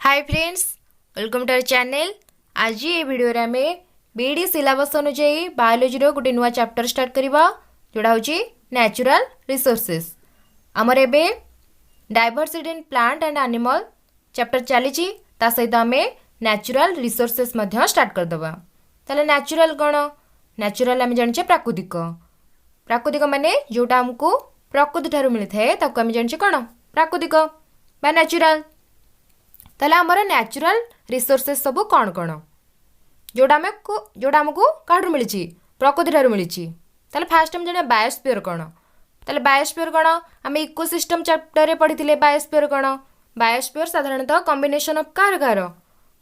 Hi friends, welcome to our channel. आज ये video रे आमे बीडी सिलेबस अनुसार बायोलॉजी रो गोटे नुआ चैप्टर स्टार्ट करबा जोड़ा होची नेचुरल रिसोर्सेस। हमर एबे diversity in plant and animal chapter चली ता सहित आमे नेचुरल रिसोर्सेस मध्य स्टार्ट कर दबा। ताले नेचुरल कोन? नेचुरल आमे जानिचे प्राकृतिक। प्राकृतिक माने जोटा हमको प्रकृति ठारू मिलि थाए ताको आमे जानिचे कोन? प्राकृतिक बा नेचुरल। ताले हमर नेचुरल रिसोर्सेस सब कौन कौन जोड़ा हमको काठू मिली प्रकृति ठारू मिली। ताले फास्ट हम जाने बायोस्फीयर कौन। ताले बायोस्फीयर कौन? आम इकोसिस्टम चैप्टर पढ़ी बायोस्फीयर कौन। बायोस्फीयर साधारणतः कॉम्बिनेशन ऑफ कार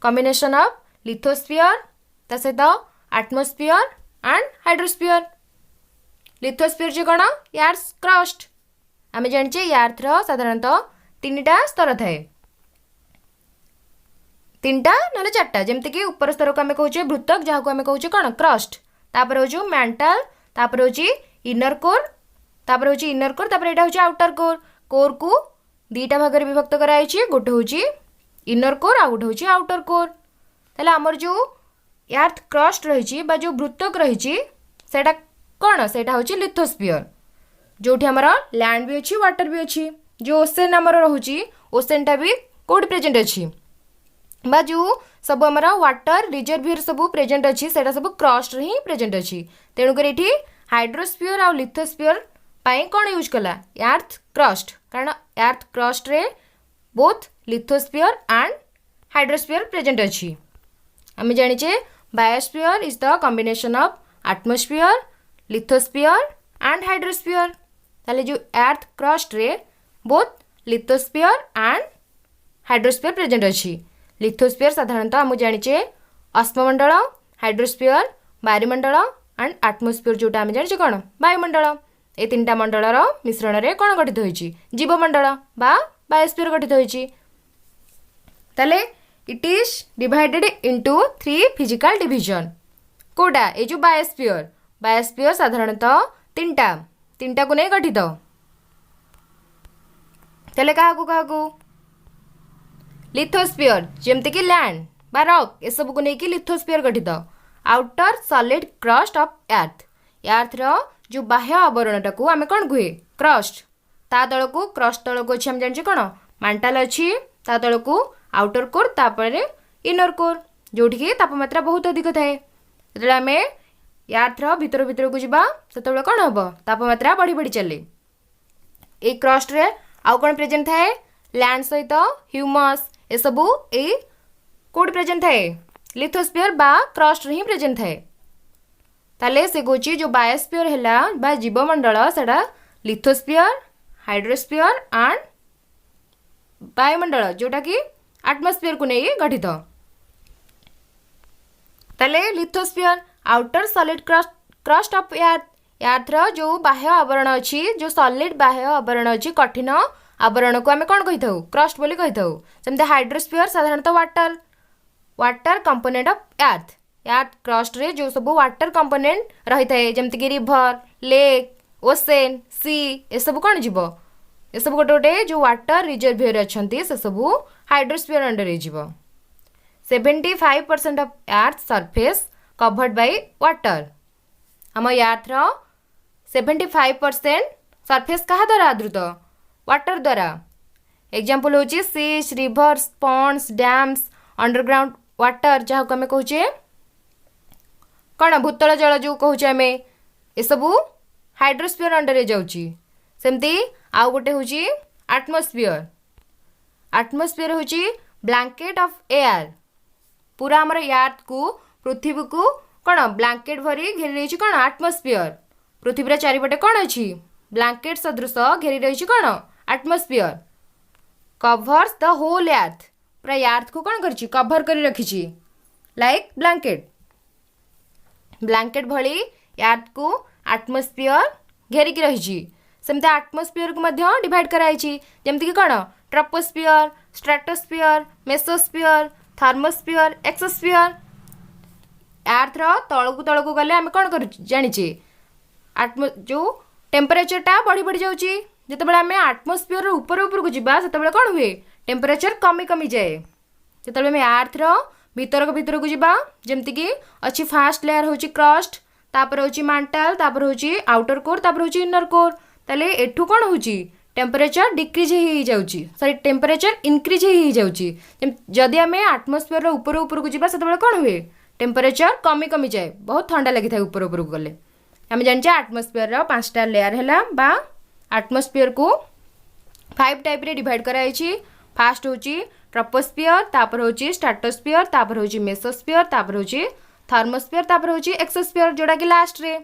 कॉम्बिनेशन ऑफ लिथोस्फीयर ता सहित एटमॉस्फेयर एंड हाइड्रोस्फीयर। लिथोस्फीयर जे कौन? Earth's crust. आम जाने यार्थ साधारणतः तीनटा स्तर थाए, तीनटा ना चार्टा। जमती कि ऊपर स्तर को आम कहे भृतक, जहाँ को आम कहे कौन? क्रस्ट। तापर हो मेंटल, तापर हो इनर कोर, तापर हो इनर कोर, तापर यहाँ हूँ आउटर कोर। कोर को दीटा भाग में विभक्त कराई, गोटे हूँ इनर कोर आ गोटे हूँ आउटर कोर। ताले आमर जो अर्थ क्रस्ट रही जो भृतक रही कौन? सेटा हूँ लिथोस्फीयर, जोठी आमर लैंड भी अच्छी वाटर भी अच्छी। जो ओसेन आमर रोची ओसेनटा भी कौट प्रेजेंट अच्छी बा जो सब आमर वाटर रिजर्वियर सब प्रेजेंट अच्छी सेटा सब क्रस्ट ही प्रेजेंट अच्छी। तेणुकर ये हाइड्रोस्फीयर आ लिथोस्फीयर पाई कौन यूज कला? Earth crust. कारण अर्थ क्रस्ट रे both lithosphere and hydrosphere present अच्छी। आम जानिचे biosphere is the combination of atmosphere, lithosphere and hydrosphere. ताले जो अर्थ क्रस्ट रे both lithosphere and hydrosphere present अच्छी। लिथोस्फीयर साधारणतः आम जानिचे अश्ममंडल, हाइड्रोस्फीयर वायुमंडल एंड एटमॉस्फेयर जोटा आम जानिचे कौन? वायुमंडल। ए तीनटा मंडलर मिश्रण रे कौन गठित होइछि? जीवमंडल बा बायोस्फीयर गठित होइछि। ताले it is divided into 3 physical division. कोडा? ए जो बायोस्फीयर, बायोस्फीयर साधारणतः तीनटा को नहीं गठित। ताले काहाकू काहाकू? लिथोस्फीयर जेमती कि लैंड बा रॉक ए सब को लेकिन लिथोस्फीयर गठित। Outer solid crust of earth, earth रो जो बाह्य आवरणटा को आमे कौन कहे? क्रस्ट। ता तल को क्रस्ट तल को अच्छी आम जानिचे कौन? मेंटल अच्छी, ता तल को आउटर कोर, तापर इनर कोर जोठी कि तापमात्रा बहुत अधिक थाए। जेतले आमे अर्थ रो भीतर भीतर को जिबा सेतबेले कौन हबो? तापमात्रा बढ़ी बढ़ी चले। ए क्रस्ट रे आउ कौन प्रेजेंट थाए? लैंड सहित ह्यूमस ए सबू ए कोड प्रेजेंट थाए? लिथोस्फीयर बा क्रस्ट ही प्रेजेंट थाए। ताले से गोची जो बायोस्फीयर हैला बा जीवमंडल सेटा लिथोस्फीयर, हाइड्रोस्फीयर एंड वायुमंडल जोटा कि एटमॉस्फेयर को नहीं गठित। ताले lithosphere outer solid crust of earth, earth रो जो बाह्य आवरण अच्छी, जो सॉलिड बाह्य आवरण अच्छी कठिन आवरण को आम कौन कही था? क्रस्ट बोली कही था। सेमती हाइड्रोस्फीयर साधारणतः water component of earth, earth crust रे जो सब वाटर कंपोनेंट रही थाए जमती कि रिवर, लेक, ओसेन, सी ए सब कौन जीव? ए सब गोटे गोटे जो वाटर रिजर्वियर अच्छी से सब हाइड्रोस्फीयर अंडर जीव। 75% of earth surface covered by water. हम अर्थ रो 75% सरफेस कहा द्वारा आदृत? वाटर द्वारा। एग्जांपल होची seas, rivers, ponds, dams, underground water जहाँ को आम कहे कौन? भूतल जल जो कहे आम ए सबू हाइड्रोस्फीयर अंडर जाऊँगी। सेमती आउ गोटे हूँ एटमॉस्फेयर। एटमॉस्फेयर हूँ ब्लैंकेट ऑफ एयर। पूरा आमर अर्थ को पृथ्वी को कौन ब्लैंकेट भरी घेरी रही कौन? एटमॉस्फेयर। पृथ्वी चारिपटे कौन अच्छी? ब्लैंकेट सदृश घेरी रही कौन? Atmosphere. Covers the whole earth, पूरा अर्थ को कौन कर कवर कर रखी लाइक ब्लैंकेट। ब्लैंकेट भली अर्थ को एटमॉस्फेयर घेरिकी रही। सेमती एटमॉस्फेयर को मध्य डिवाइड कराई जमती कि कौन? Troposphere, stratosphere, mesosphere, thermosphere, exosphere. Earth रो तल को गले आम कौन कर जानिचे जो टेम्परेचरटा बढ़ी बढ़ी जाऊँगी। जितेबाला आम एटमॉस्फेयर ऊपर ऊपर को जावा से कौन हुए? टेम्परेचर कमी कमी जाए। ଯେତେବେଳେ ଆମେ ଆର୍ଥର ଭିତରକୁ ଯିବା ଯେମିତିକି ଅଛି ଫାଷ୍ଟ ଲେୟାର ହେଉଛି କ୍ରଷ୍ଟ, ତାପରେ ହେଉଛି ମାଣ୍ଟାଲ, ତାପରେ ହେଉଛି ଆଉଟର କୋର୍, ତାପରେ ହେଉଛି ଇନର କୋର୍। ତାହେଲେ ଏଠୁ କ'ଣ ହେଉଛି टेम्परेचर डिक्रिज हो जाऊँगी, सॉरी टेम्परेचर इनक्रिज हो जाऊँगी। जदि आम आटमोस्फियर ऊपर ऊपर को जावा से कौन हुए टेम्परेचर कमी कमी जाए, बहुत ठंडा लगी था ऊपर ऊपर को गले। आम जाने आटमोस्फियर 5टा लेयर है बा आटमोस्फियर को 5 टाइप रे डिवाइड कराई। फास्ट हूँ ट्रोपोस्फियर, तापर हूँ स्ट्रेटोस्फियर, तापर हूँ मेसोस्फियर, तापर हूँ थर्मोस्फियर, तापर हूँ एक्सोस्फियर जोड़ा कि लास्ट रे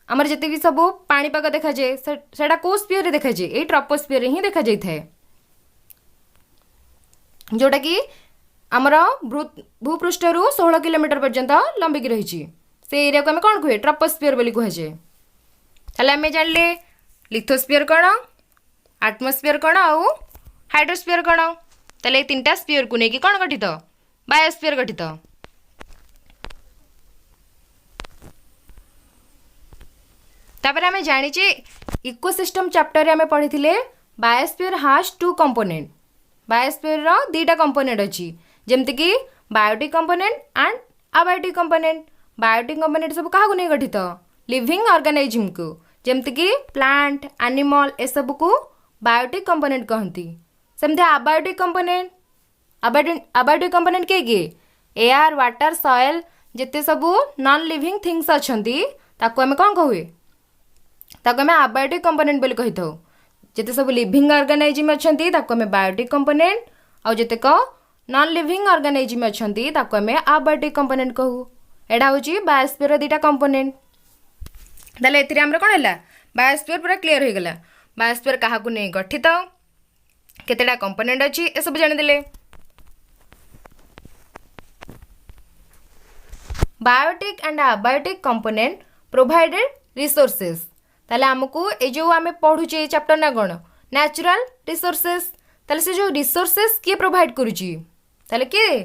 आमर जिते भी सब पाणीपाग देखा जाए से कौ स्फीयर रे देखा जाए, ये ट्रोपोस्फियर ही देखा जाए थाए, जोटा कि आमर भूपृष्ठ रु 16 किलोमीटर पर्यंत लंबिक रही से एरिया को आम कौन कहे ट्रोपोस्फियर बोली कहुए। ताले आम जानले लिथोस्फियर कौन, आटमोस्फियर कौन आउ हाइड्रोस्फियर कौन। ताले 3टा स्फीयर को लेकिन कौन गठित बायोस्फियर गठित। तापर आम जाचे इकोसिस्टम चैप्टर आम पढ़ी थे बायोस्फीयर हैज 2 कंपोनेंट। बायोस्फीयर रो 2टा कंपोनेंट अच्छी जमती biotic component and abiotic component. Biotic component सब क्या नहीं गठित लिविंग ऑर्गेनिज्म को, जमती प्लांट एनिमल ए सब को बायोटिक कंपोनेंट कहती। सेमती अबायोटिक कंपोनेंट, अबायोटिक कंपोनेंट किए एयर वाटर सॉइल जिते सब नॉन लिविंग थिंग्स अच्छी ताको आम कौन कहुए ताको आम अबायोटिक कंपोनेंट बोली कही था। जिते सब लिविंग ऑर्गेनिज्म अच्छी ताको आम बायोटिक कंपोनेंट, आउ जितेक नॉन लिविंग ऑर्गेनिज्म अच्छी ताको आम अबायोटिक कंपोनेंट कहू। एटा हूँ बायोस्फीयर 2टा कंपोनेंट। ताले एथिरे हमर कोन हैला बायोस्फीयर पूरा क्लियर हो गला। बायोस्फीयर कहा को नहीं गठित, केतेटा कंपोनेंट अच्छी ए सब जानि देले। Biotic and abiotic component provided resources. ताले हमको ए जो आम पढ़ुचे चैप्टर ना कौन नेचुरल रिसोर्सेस। ताले से जो रिसोर्सेस किए प्रोवाइड करुची ताले किए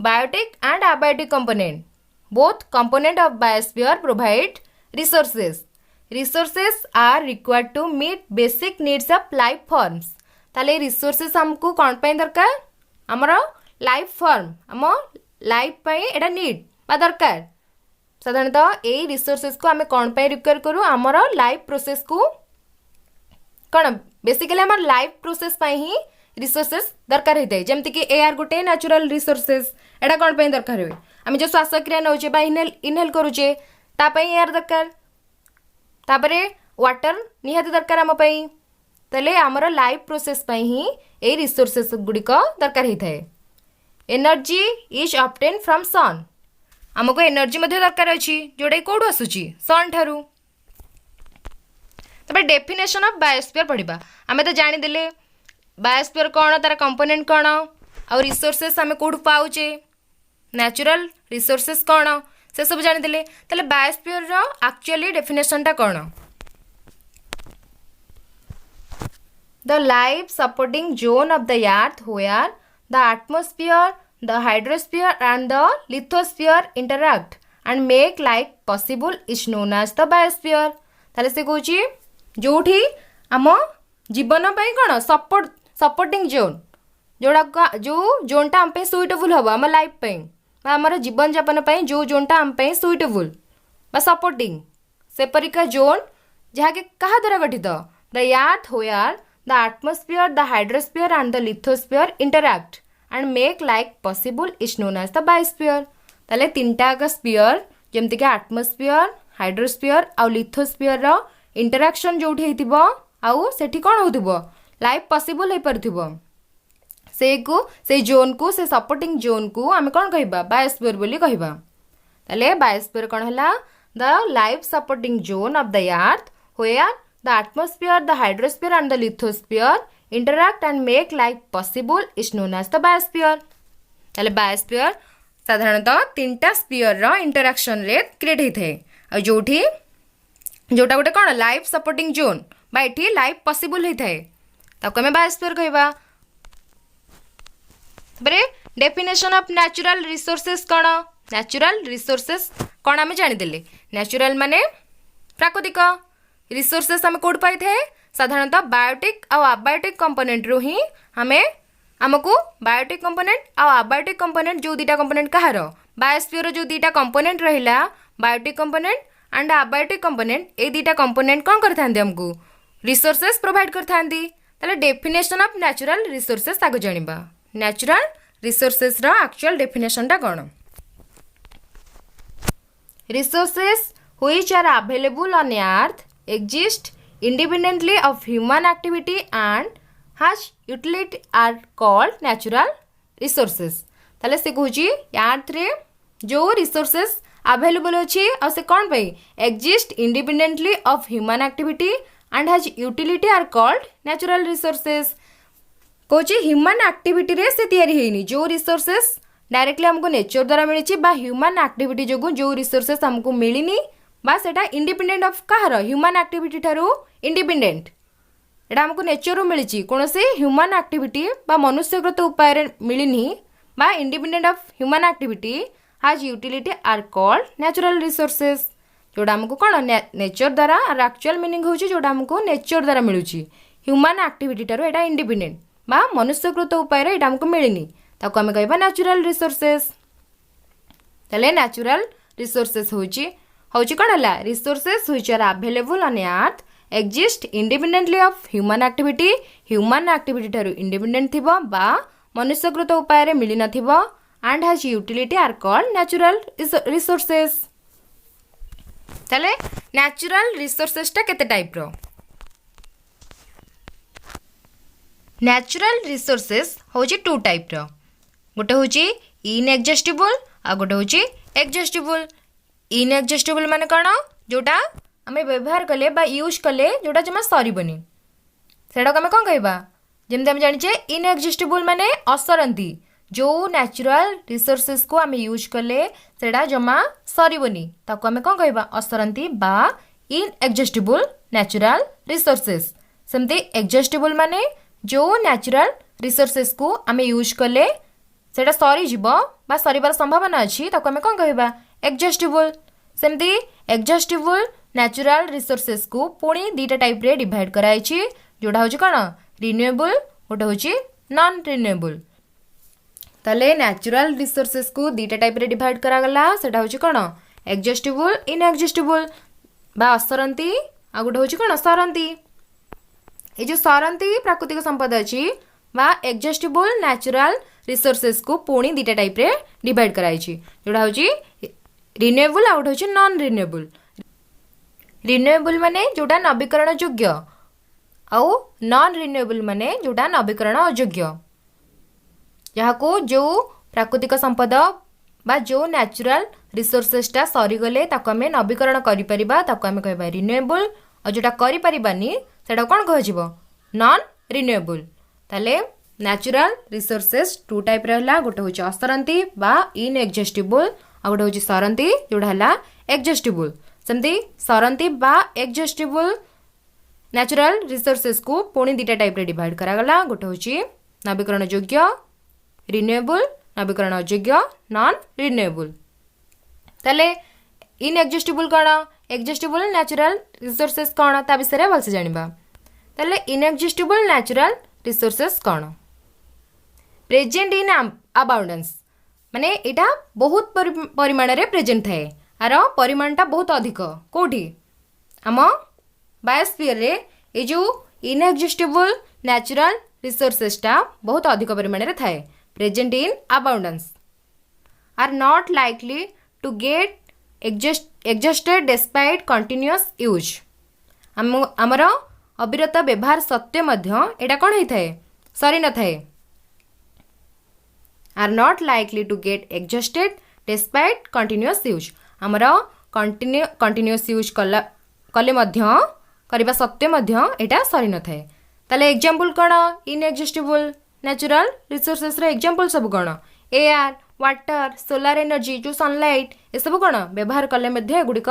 biotic and abiotic component. Both component of biosphere provide resources. Resources are required to meet basic needs of life forms. ताले रिसोर्सेस हमको कौन पे दरकार हमर लाइफ फॉर्म हम लाइफ पे एटा नीड बा दरकार। साधारणतः यही रिसोर्सेस को आम कौन पे रिक्वायर करूँ आमर लाइफ प्रोसेस को कौन बेसिकली आम लाइफ प्रोसेस ही रिसोर्सेस दरकार होता है। जमती कि एयर गोटे नेचुरल रिसोर्सेस एटा कौन पे दरकार हुए आम जो श्वासक्रिया नौचे बा इनहेल करुचे तापाई एयर दरकार, तापरे वाटर निहाती दरकार आम पाई। तले आमर लाइफ प्रोसेस ही यही रिसोर्सेस गुड़िक दरकार होता है। Energy is obtain from sun. आमको एनर्जी मध्य दरकार अच्छी जोटा कौटू आसूची सन ठारू। तब डेफिनेशन ऑफ बायोस्फीयर पढ़ा आम तो जानीदे बायोस्फीयर कौन तार कंपोनेंट कौन आउ रिसोर्सेस आम कौटू पाऊचे नेचुरल रिसोर्सेस कौन से सब जानीदे। ताले बायोस्फीयर एक्चुअली डेफिनेशन टा कौन the life supporting zone of the earth where the atmosphere the hydrosphere and the lithosphere interact and make life possible is known as the biosphere। ताले से कहूची जोठी आम जीवन पाई कौन सपोर्टिंग जोन जोड़ा जो जोनटा आम पे सुइटेबल हम आम लाइफ पाई आमर जीवन जापन पाई जो जोनटा आम पे सुइटेबल बा सपोर्टिंग सेपरिका जोन जहाँकि कहा द्वारा गठित the earth where the atmosphere the hydrosphere and the lithosphere interact and make life possible is known as the biosphere. ताले 3टा स्फीयर जमती कि एटमॉस्फेयर हाइड्रोस्फीयर आउ लिथोस्फीयर रो इंटरैक्शन जोठी हेतिबो आउ सेठी कोन होतिबो लाइफ पॉसिबल हे परथिबो से जोन को से सपोर्टिंग जोन को आमे कोन कहबा बायोस्फीयर बोली कहबा। ताले बायोस्फीयर कोन हला the life supporting zone of the earth where the atmosphere the hydrosphere and the lithosphere interact and make life possible is known as the biosphere। ताले बायोस्फीयर साधारणतः 3टा स्फीयर रो इंटरैक्शन रे क्रिएट होता है और जोटा गोटे कौन लाइफ सपोर्टिंग जोन बा एठी लाइफ पॉसिबल होता है ताको हमें बायोस्फीयर कहबा। बरे डेफिनेशन ऑफ नेचुरल रिसोर्सेस कौन नेचुरल रिसोर्सेस कौन आम जानीदे। नेचुरल माने प्राकृतिक रिसोर्सेस आम कौट पाई थे साधारणतः बायोटिक और अबायोटिक कंपोनेंट रू ही हमें आमको बायोटिक कंपोनेंट आ अबायोटिक कंपोनेंट जो दुटा कंपोनेंट कहार बायोस्फीयर जो दुटा कंपोनेंट रहिला biotic component and abiotic component ए दुटा कंपोनेंट कौन करथांती हमको रिसोर्सेस प्रोवाइड करथांती। ताले डेफिनेशन ऑफ नेचुरल रिसोर्सेस आगो जानिबा। नेचुरल रिसोर्सेस रा एक्चुअल डेफिनेशन टा कोन? Resources which are available on earth exist independently of human activity and has utility are called natural resources। ताले से कहूची अर्थ रे जो रिसोर्सेस अवेलेबल अच्छी और से कौन पे exist independently of human activity and has utility are called natural resources। कहूची ह्यूमन एक्टिविटी रे से तैयारी हेनी जो रिसोर्सेस डायरेक्टली हमको नेचर द्वारा मिली बा ह्यूमन एक्टिविटी जो जो रिसोर्सेस हमको मिलनी बा सेटा independent of Kahar human activity ठारू इंडिपेंडेंट एटा हमको नेचर मिली कौन से ह्यूमन एक्टिविटी बा मनुष्यगत उपाय मिलनी बा independent of human activity has utility are called natural resources. जोड़ा हमको कौन नेचर द्वारा आर एक्चुअल मीनिंग होची जोड़ा हमको नेचर द्वारा मिलूची ह्यूमन एक्टिविटी ठारू एटा इंडिपेंडेंट बा मनुष्यकृत उपाय एटा हमको मिलनी ताको आमे कहबा नेचुरल रिसोर्सेस। तले नेचुरल रिसोर्सेस होची कौन है resources which are available on earth exist independently of human activity ठारू इंडिपेंडेंट थिबो बा मनुष्यकृत उपाय मिली नथिबो and has utility are called natural resources. तले नेचुरल रिसोर्सेस टा केते टाइप रो? नेचुरल रिसोर्सेस होची टू टाइप रो। गोटे होची इनएग्जॉस्टिबल आ गोटे होची एग्जॉस्टिबल। इनएग्जॉस्टिबल माने कौन जोटा आम व्यवहार कले बा यूज कले जोटा जमा सरबनी सेटा आम कौन कहबा जमी आम जाने इनएग्जॉस्टिबल माने असरती जो नेचुरल रिसोर्सेस को आम यूज कले सेटा जमा सरबनी ताको आम कौन कहबा असरती बा इनएग्जॉस्टिबल नेचुरल रिसोर्सेस। सेमती एग्जॉस्टिबल माने जो नेचुरल रिसोर्सेस को आम यूज कले सेटा सरीज बा सरिबार संभावना अच्छी ताको आम कौन कहबा एग्जॉस्टिबल। सेमती एग्जॉस्टिबल नेचुरल रिसोर्सेस को पुणी दुटा टाइप रे डिवाइड कराई जोड़ा हूँ कौन रिन्यूएबल गोटे हूँ नॉन रिन्यूएबल। ताले नेचुरल रिसोर्सेस को दुटा टाइप रे डिवाइड करागला सेटा हूँ कौन एग्जॉस्टिबल इनएग्जॉस्टिबल बा असरती आ गोटे हूँ कौन सरती। ये जो सरती प्राकृतिक संपद अच्छी बा एग्जॉस्टिबल नेचुरल रिसोर्सेस को पुणी दुटा टाइप रे डिवाइड कराई जोड़ा हूँ रिन्यूएबल आ गोटे हूँ नॉन रिन्यूएबल। रिन्यूएबल माने जोटा नवीकरण योग्य आउ नॉन रिन्यूएबल माने जोटा नवीकरण अयोग्य जहाँ जो प्राकृतिक संपद बा जो नेचुरल रिसोर्सेसटा सरीगले ताको आमे नवीकरण करि परिबा ताको आमे कहबा रिन्यूएबल और जोटा करि परिबानी सेटा कोन कहजिवो नॉन रिन्यूएबल। ताले नेचुरल रिसोर्सेस टू टाइप रहला गोटे होची असरंती बा इनएग्जॉस्टिबल आ गोटे होची सरंती जोटा हला एग्जॉस्टिबल। सेमती सरंती बा एग्जॉस्टिबल नेचुरल रिसोर्सेस को पुणी दुटा टाइप रे डिवाइड करागला गोटे होची नवीकरण योग्य रिन्यूएबल नवीकरण अयोग्य नॉन रिन्यूएबल। ताले इनएग्जॉस्टिबल कौन एग्जॉस्टिबल नेचुरल रिसोर्सेस कौन ता विषय भलसे जानिबा। ताले इनएग्जॉस्टिबल नेचुरल रिसोर्सेस कौन प्रेजेंट इन अबाउंडेंस माने एटा बहुत परिमाण रे प्रेजेंट थाए आर परिमाणटा बहुत अधिक कोठी आम बायोस्फीयर रे ए जो इनएग्जॉस्टिबल नेचुरल रिसोर्सेसटा बहुत अधिक परिमाण रे थाए present in abundance are not likely to get exhausted despite continuous use. आमर अविरत व्यवहार सत्वे मध्य एटा कौन होता है सरी न थाए are not likely to get exhausted despite continuous use आमर कंटिन्यूअस यूज कले मध्य करबा सत्वे मध्य एटा सरी न थाए। ताले एग्जांपल कौन इनएग्जॉस्टिबल नेचुरल रिसोर्सेस रे एग्जांपल सब कौन एयर वाटर सोलार एनर्जी जो सनलाइट ए सब कौन व्यवहार कले मध्य एगुड़िक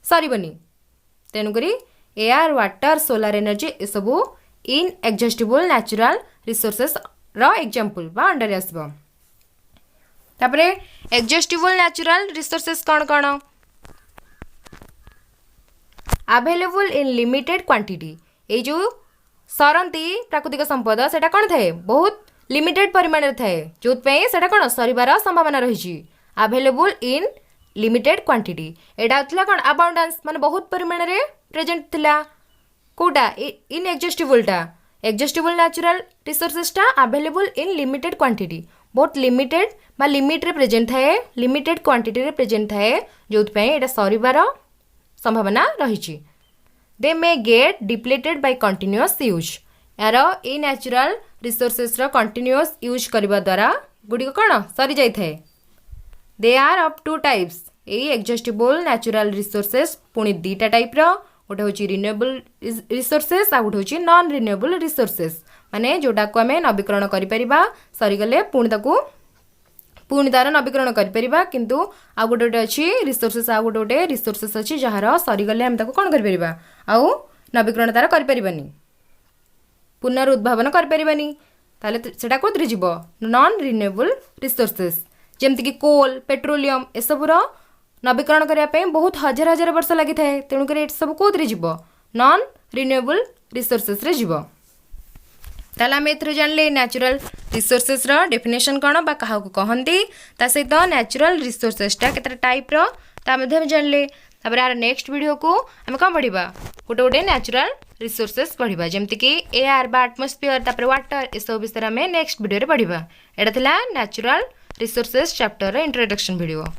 Sarbani तेणुकरी air water solar energy ए सब इनएग्जॉस्टिबल नेचुरल रिसोर्सेस रो एग्जांपल बा अंडर आसबो। तापरे एग्जॉस्टिबल नेचुरल रिसोर्सेस कौन कौन अवेलेबल इन लिमिटेड क्वांटिटी ए जो सरंती प्राकृतिक संपद सेटा कौन थाए बहुत लिमिटेड परिमाण थाए जो सेटा कौन सरिबार संभावना रही अवेलेबल इन लिमिटेड क्वांटिटी एटा होता कौन अबाउंडेंस माने बहुत परिमाण रे प्रेजेंट थिला कोटा इनएग्जॉस्टिबलटा एग्जॉस्टिबल नेचुरल रिसोर्सेसटा अवेलेबल इन लिमिटेड क्वांटिटी बहुत लिमिटेड बा लिमिट रे प्रेजेंट थाए लिमिटेड क्वांटिटी रे प्रेजेंट थाए जो एटा सरिबार संभावना रही they may get depleted by continuous use यार ए नेचुरल रिसोर्सेस रो कंटिन्यूअस यूज करबा द्वारा गुडी कौन सरी जाई थाए they are of two types ए एग्जॉस्टिबल नेचुरल रिसोर्सेस पुणी दीटा टाइप रो गोटे हूँ रिन्यूएबल रिसोर्सेस आ गोटे हूँ नॉन रिन्यूएबल रिसोर्सेस माने जोटा को आम नवीकरण करिपरिबा सरीगले पुणी तार नवीकरण करिपरिबा किंतु आ गोटे गोटे अच्छी रिसोर्सेस आ गोटे गोटे रिसोर्सेस अच्छी जार सरीगले आम ताको कौन करिपरिबा आउ नवीकरण तार करिपरिबानी पुनरुद्भावन करिपरिबानी ताले सेटा कोथरे जीवो नॉन रिन्यूएबल रिसोर्सेस जेमति कि कोल पेट्रोलियम ए सबुर नवीकरण करने बहुत हजार हजार वर्ष लगी थाए तेणुक सब कौन जीव नॉन रिन्यूएबल रिसोर्सेस रे जीव ताला आम एथरे जानले नेचुरल रिसोर्सेस रो डेफिनेशन कौन बा क्या कहती ता सहित नेचुरल रिसोर्सेसटा केतटा टाइप रो ता मध्य जानले तापर यार नेक्स्ट वीडियो को आम कौन पढ़ा गोटे गोटे नेचुरल रिसोर्सेस पढ़ा जमती कि एयर बा एटमॉस्फेयर तापर वाटर ए सब विषय में नेक्स्ट वीडियो रे पढ़ा एटा थिला नेचुरल रिसोर्सेस चैप्टर रो इंट्रोडक्शन वीडियो।